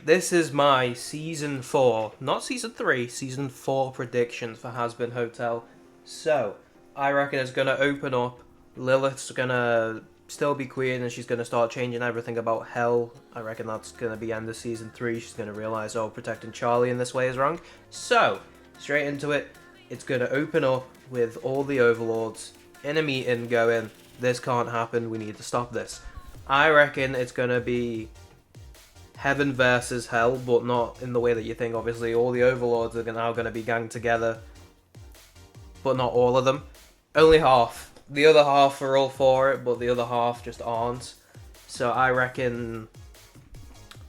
this is my season 4, not season 3, season 4 predictions for Hazbin Hotel. So, I reckon it's going to open up. Lilith's going to still be queen and she's going to start changing everything about Hell. I reckon that's going to be end of season 3. She's going to realise, oh, protecting Charlie in this way is wrong. So, straight into it. It's going to open up with all the overlords in a meeting going, this can't happen, we need to stop this. I reckon it's going to be Heaven versus Hell, but not in the way that you think. Obviously, all the overlords are now going to be ganged together, but not all of them. Only half. The other half are all for it, but the other half just aren't. So I reckon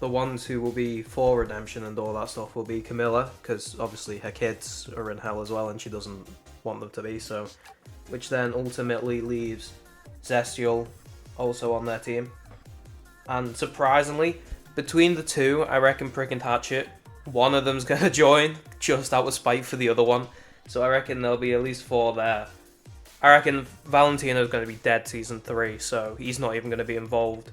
the ones who will be for redemption and all that stuff will be Camilla, because obviously her kids are in Hell as well, and she doesn't want them to be. So, which then ultimately leaves Zestial also on their team. And surprisingly, between the two, I reckon Prick and Hatchet, one of them's going to join, just out of spite for the other one. So I reckon there'll be at least 4 there. I reckon Valentino's going to be dead season 3, so he's not even going to be involved.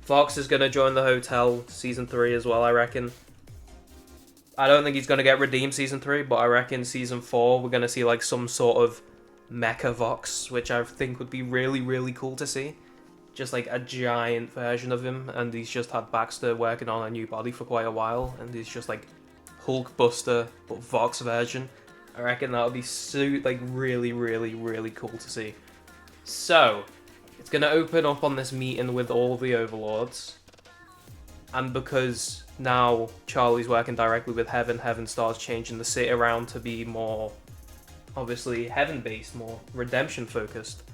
Fox is going to join the hotel season 3 as well, I reckon. I don't think he's going to get redeemed season 3, but I reckon season 4 we're going to see like some sort of Mecha Vox, which I think would be really, really cool to see. Just like a giant version of him, and he's just had Baxter working on a new body for quite a while, and he's just like Hulkbuster, but Vox version. I reckon that would be like really, really, really cool to see. So, it's going to open up on this meeting with all the overlords, and because now Charlie's working directly with Heaven, Heaven starts changing the city around to be more, obviously, Heaven-based, more redemption-focused.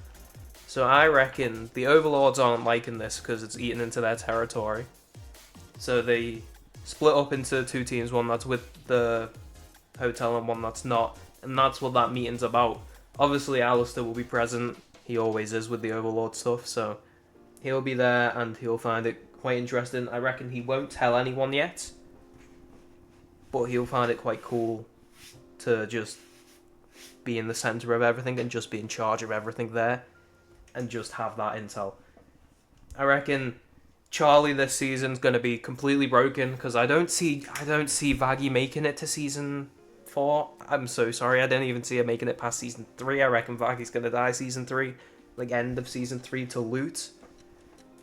So I reckon the overlords aren't liking this because it's eating into their territory. So they split up into 2 teams, one that's with the hotel and one that's not. And that's what that meeting's about. Obviously Alistair will be present. He always is with the overlord stuff. So he'll be there and he'll find it quite interesting. I reckon he won't tell anyone yet. But he'll find it quite cool to just be in the centre of everything and just be in charge of everything there. And just have that intel. I reckon Charlie this season's going to be completely broken because I don't see Vaggie making it to season 4. I'm so sorry, I didn't even see her making it past season 3. I reckon Vaggie's going to die season 3, like end of season 3 to Loot.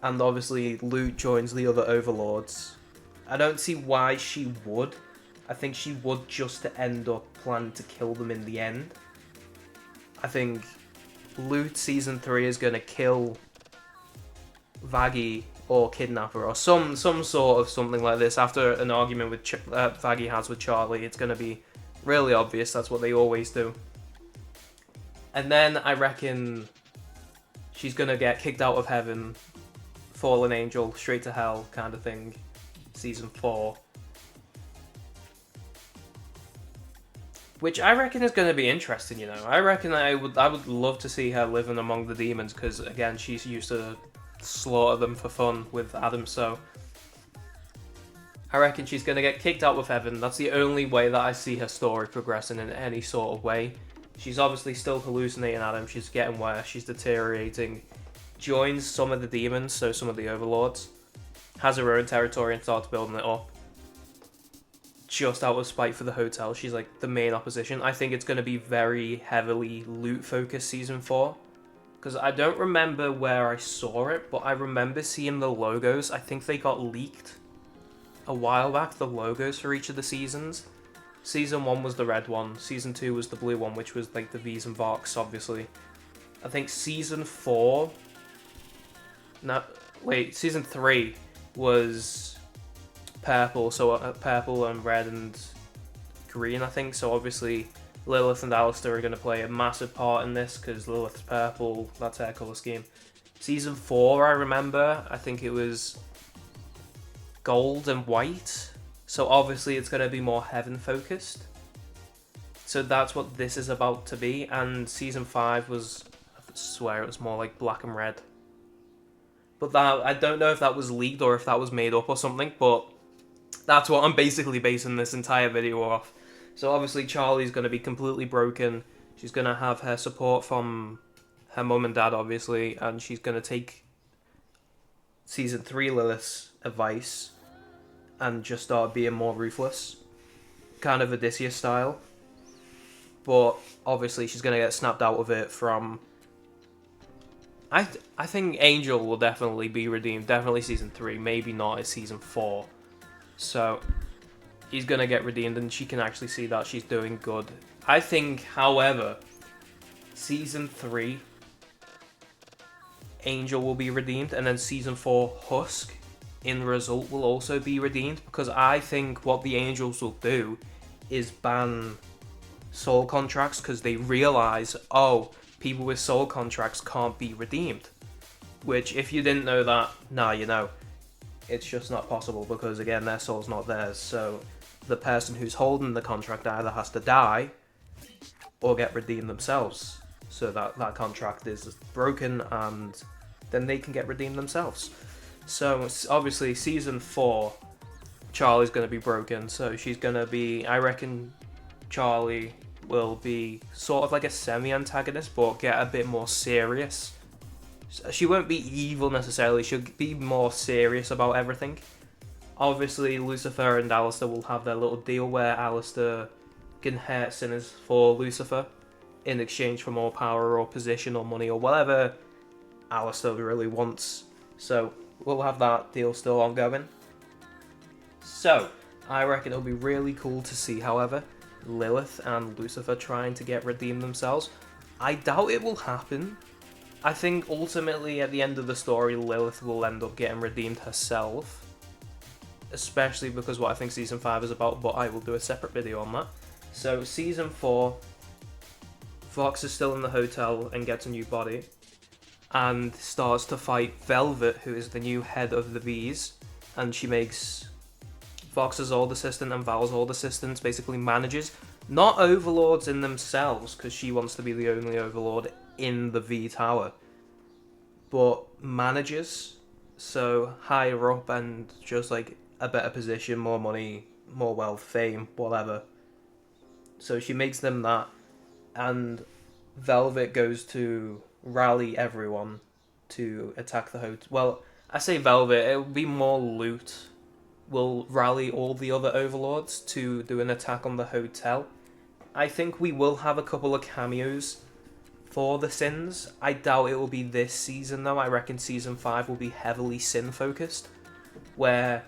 And obviously Loot joins the other overlords. I don't see why she would. I think she would just to end up planning to kill them in the end. I think Loot season 3 is going to kill Vaggie or kidnap her or some sort of something like this after an argument with Vaggie has with Charlie. It's going to be really obvious. That's what they always do. And then I reckon she's going to get kicked out of Heaven, fallen angel, straight to Hell kind of thing, season 4. Which I reckon is going to be interesting, you know. I reckon I would love to see her living among the demons because, again, she's used to slaughter them for fun with Adam, so I reckon she's going to get kicked out of Heaven. That's the only way that I see her story progressing in any sort of way. She's obviously still hallucinating Adam. She's getting worse. She's deteriorating. Joins some of the demons, so some of the overlords. Has her own territory and starts building it up. Just out of spite for the hotel. She's like the main opposition. I think it's going to be very heavily Loot focused season 4. Because I don't remember where I saw it, but I remember seeing the logos. I think they got leaked a while back, the logos for each of the seasons. Season 1 was the red one. Season 2 was the blue one, which was like the V's and Vox, obviously. I think season 4... No, wait, season 3 was purple, so purple and red and green, I think. So obviously Lilith and Alistair are going to play a massive part in this because Lilith's purple, that's her colour scheme. Season 4, I remember, I think it was gold and white. So obviously it's going to be more Heaven focused. So that's what this is about to be. And season 5 was, I swear it was more like black and red. But that, I don't know if that was leaked or if that was made up or something, but that's what I'm basically basing this entire video off. So obviously Charlie's going to be completely broken. She's going to have her support from her mum and dad, obviously, and she's going to take season 3 Lilith's advice and just start being more ruthless, kind of Odysseus style. But obviously she's gonna get snapped out of it from. I think Angel will definitely be redeemed. Definitely season 3, maybe not at season 4. So he's gonna get redeemed, and she can actually see that she's doing good. I think, however, season 3, Angel will be redeemed, and then season 4, Husk, in result, will also be redeemed, because I think what the Angels will do is ban soul contracts, because they realize, oh, people with soul contracts can't be redeemed. Which, if you didn't know that, now you know. It's just not possible, because again, their soul's not theirs, so the person who's holding the contract either has to die or get redeemed themselves, so that contract is broken, and then they can get redeemed themselves. So obviously season 4, Charlie's going to be broken, so she's going to be, I reckon Charlie will be sort of like a semi-antagonist, but get a bit more serious. She won't be evil necessarily, she'll be more serious about everything. Obviously Lucifer and Alistair will have their little deal where Alistair can hurt sinners for Lucifer in exchange for more power or position or money or whatever Alistair really wants. So we'll have that deal still ongoing. So I reckon it'll be really cool to see, however, Lilith and Lucifer trying to get redeemed themselves. I doubt it will happen. I think ultimately at the end of the story, Lilith will end up getting redeemed herself. Especially because what I think season 5 is about, but I will do a separate video on that. So season 4, Fox is still in the hotel and gets a new body, and starts to fight Velvet, who is the new head of the V's, and she makes Fox's old assistant and Val's old assistant basically managers, not overlords in themselves, because she wants to be the only overlord in the V Tower, but managers, so higher up and just like a better position, more money, more wealth, fame, whatever. So she makes them that, and Velvet goes to rally everyone to attack the hotel. Well, I say Velvet, it will be more Loot. Will rally all the other overlords to do an attack on the hotel. I think we will have a couple of cameos for the Sins. I doubt it will be this season though. I reckon season 5 will be heavily Sin focused, where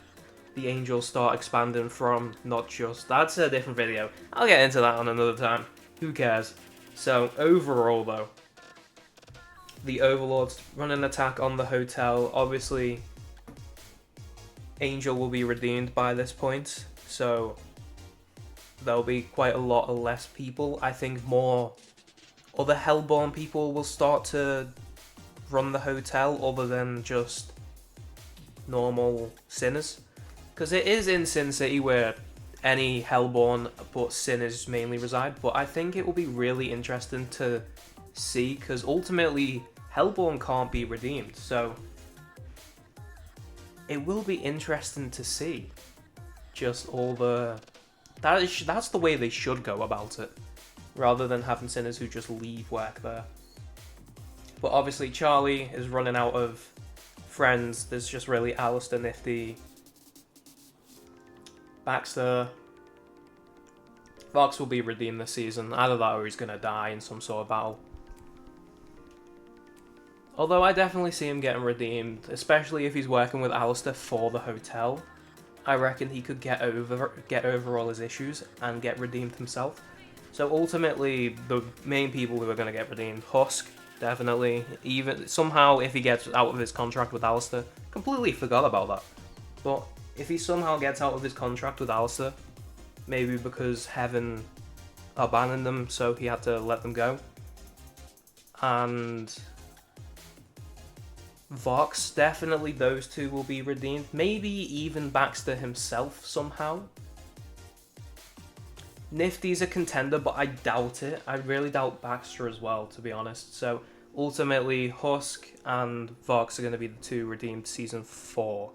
the Angels start expanding from not just... That's a different video. I'll get into that on another time. Who cares? So overall though, the Overlords run an attack on the hotel. Obviously, Angel will be redeemed by this point, so there'll be quite a lot of less people. I think more other Hellborn people will start to run the hotel other than just normal sinners. Because it is in Sin City where any Hellborn but sinners mainly reside, but I think it will be really interesting to see, because ultimately Hellborn can't be redeemed, so it will be interesting to see just all the... That's the way they should go about it, rather than having sinners who just leave work there. But obviously Charlie is running out of friends. There's just really Alistair, Nifty, Baxter. Fox will be redeemed this season. Either that or he's going to die in some sort of battle. Although I definitely see him getting redeemed, especially if he's working with Alistair for the hotel. I reckon he could get over all his issues and get redeemed himself. So ultimately, the main people who are going to get redeemed, Husk, definitely. Even somehow, if he gets out of his contract with Alistair, completely forgot about that. But if he somehow gets out of his contract with Alistair, maybe because Heaven abandoned them, so he had to let them go. And Vox, definitely those two will be redeemed. Maybe even Baxter himself somehow. Nifty's a contender, but I doubt it. I really doubt Baxter as well, to be honest. So ultimately, Husk and Vox are going to be the two redeemed season 4.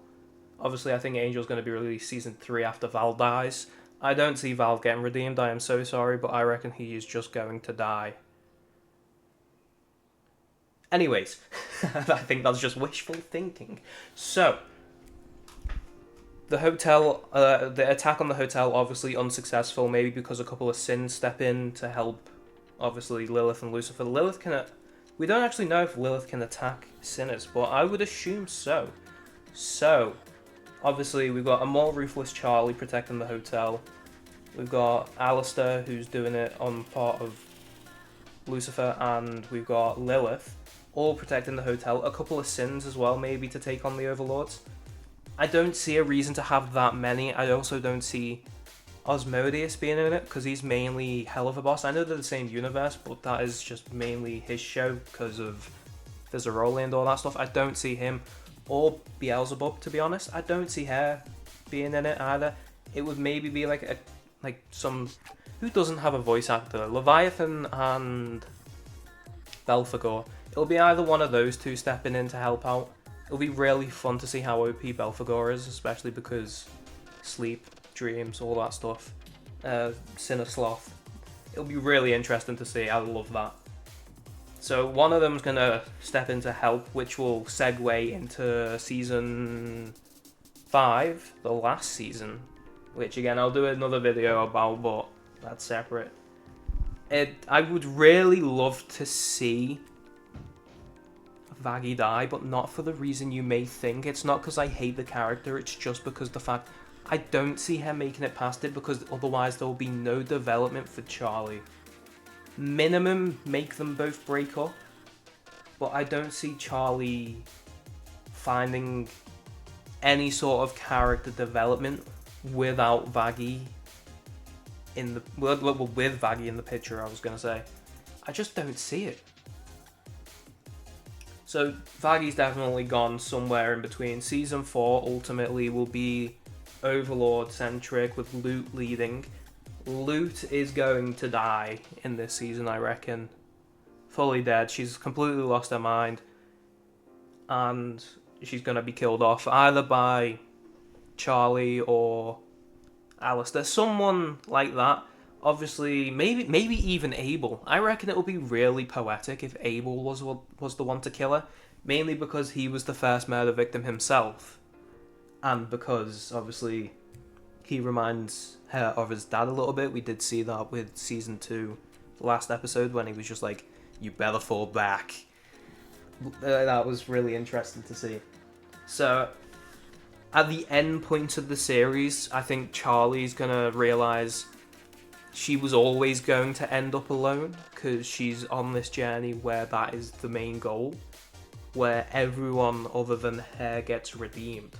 Obviously, I think Angel's going to be released season 3 after Val dies. I don't see Val getting redeemed, I am so sorry, but I reckon he is just going to die. Anyways, I think that's just wishful thinking. So, The hotel, the attack on the hotel, obviously unsuccessful. Maybe because a couple of sins step in to help. Obviously, Lilith and Lucifer. Lilith can. We don't actually know if Lilith can attack sinners, but I would assume so. So, obviously, we've got a more ruthless Charlie protecting the hotel. We've got Alistair, who's doing it on part of Lucifer, and we've got Lilith, all protecting the hotel. A couple of sins as well, maybe, to take on the Overlords. I don't see a reason to have that many. I also don't see Osmodeus being in it, because he's mainly hell of a boss. I know they're the same universe, but that is just mainly his show, because of there's a role and all that stuff. I don't see him, or Beelzebub, to be honest. I don't see her being in it either. It would maybe be like some... Who doesn't have a voice actor? Leviathan and Belphegor. It'll be either one of those two stepping in to help out. It'll be really fun to see how OP Belphegor is, especially because sleep, dreams, all that stuff. Sinner Sloth. It'll be really interesting to see. I love that. So one of them's going to step in to help, which will segue into Season 5, the last season. Which, again, I'll do another video about, but that's separate. I would really love to see Vaggie die, but not for the reason you may think. It's not because I hate the character, it's just because the fact I don't see her making it past it, because otherwise there will be no development for Charlie. Minimum, make them both break up, but I don't see Charlie finding any sort of character development without Vaggie in the with Vaggie in the picture. I was gonna say, I just don't see it. So Vaggie's definitely gone somewhere in between. Season 4 ultimately will be Overlord centric with Lute leading. Lute is going to die in this season, I reckon. Fully dead. She's completely lost her mind, and she's gonna be killed off either by Charlie or Alistair, someone like that. Obviously, maybe even Abel. I reckon it would be really poetic if Abel was the one to kill her, mainly because he was the first murder victim himself, and because obviously he reminds her of his dad a little bit. We did see that with Season 2, the last episode, when he was just like, "You better fall back." That was really interesting to see. So, at the end point of the series, I think Charlie's gonna realise she was always going to end up alone, because she's on this journey where that is the main goal, where everyone other than her gets redeemed.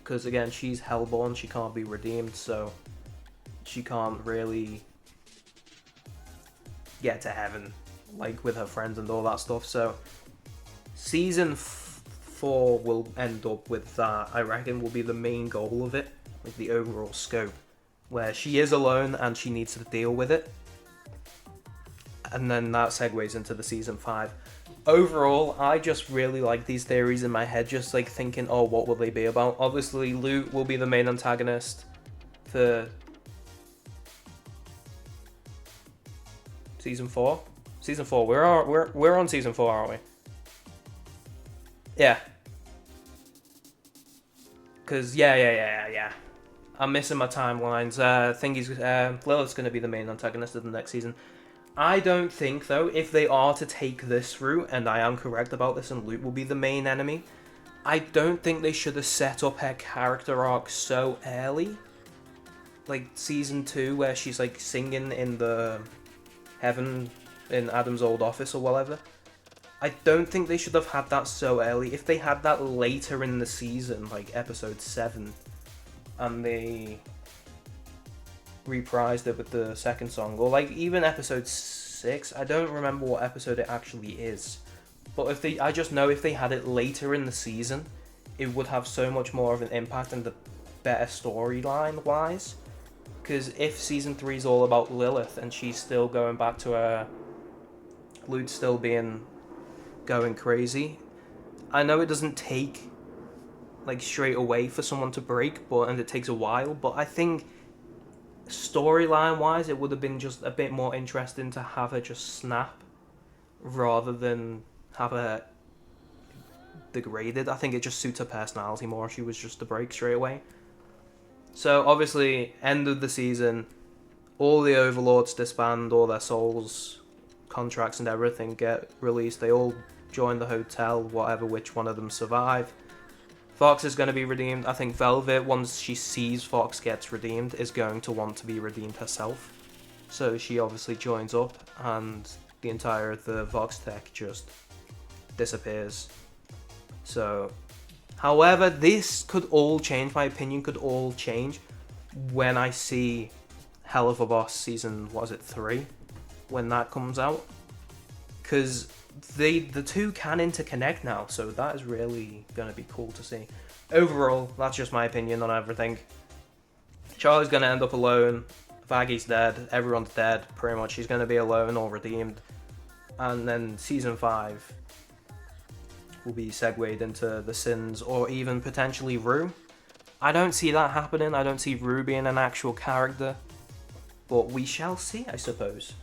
Because again, she's Hellborn, she can't be redeemed, so she can't really get to heaven, like with her friends and all that stuff. So Season 4 will end up with that, I reckon, will be the main goal of it, like the overall scope, where she is alone and she needs to deal with it. And then that segues into the Season 5. Overall, I just really like these theories in my head, just like thinking, oh, what will they be about? Obviously, Lute will be the main antagonist for Season 4. Season 4, we're on Season 4, aren't we? Yeah. Because, yeah. I'm missing my timelines. Lilith's going to be the main antagonist of the next season. I don't think, though, if they are to take this route, and I am correct about this, and Lute will be the main enemy, I don't think they should have set up her character arc so early. Like Season 2, where she's like singing in the heaven in Adam's old office or whatever. I don't think they should have had that so early. If they had that later in the season, like episode 7, and they reprised it with the second song, or like even episode 6, I don't remember what episode it actually is, but I just know if they had it later in the season, it would have so much more of an impact and the better storyline wise. Because if Season 3 is all about Lilith and she's still going back to her, Lude still going crazy, I know it doesn't take like straight away for someone to break, and it takes a while, but I think storyline wise it would have been just a bit more interesting to have her just snap rather than have her degraded. I think it just suits her personality more if she was just to break straight away. So obviously, end of the season, all the overlords disband, all their souls, contracts and everything get released. They all join the hotel, whatever which one of them survive. Fox is going to be redeemed. I think Velvet, once she sees Fox gets redeemed, is going to want to be redeemed herself. So she obviously joins up, and the entire of the Vox tech just disappears. So, however, this could all change. My opinion could all change when I see Hell of a Boss season, what is it, 3? When that comes out. Because the two can interconnect now, so that is really going to be cool to see. Overall, that's just my opinion on everything. Charlie's going to end up alone. Vaggy's dead. Everyone's dead, pretty much. He's going to be alone or redeemed. And then Season 5 will be segued into the Sins, or even potentially Rue. I don't see that happening. I don't see Rue being an actual character. But we shall see, I suppose.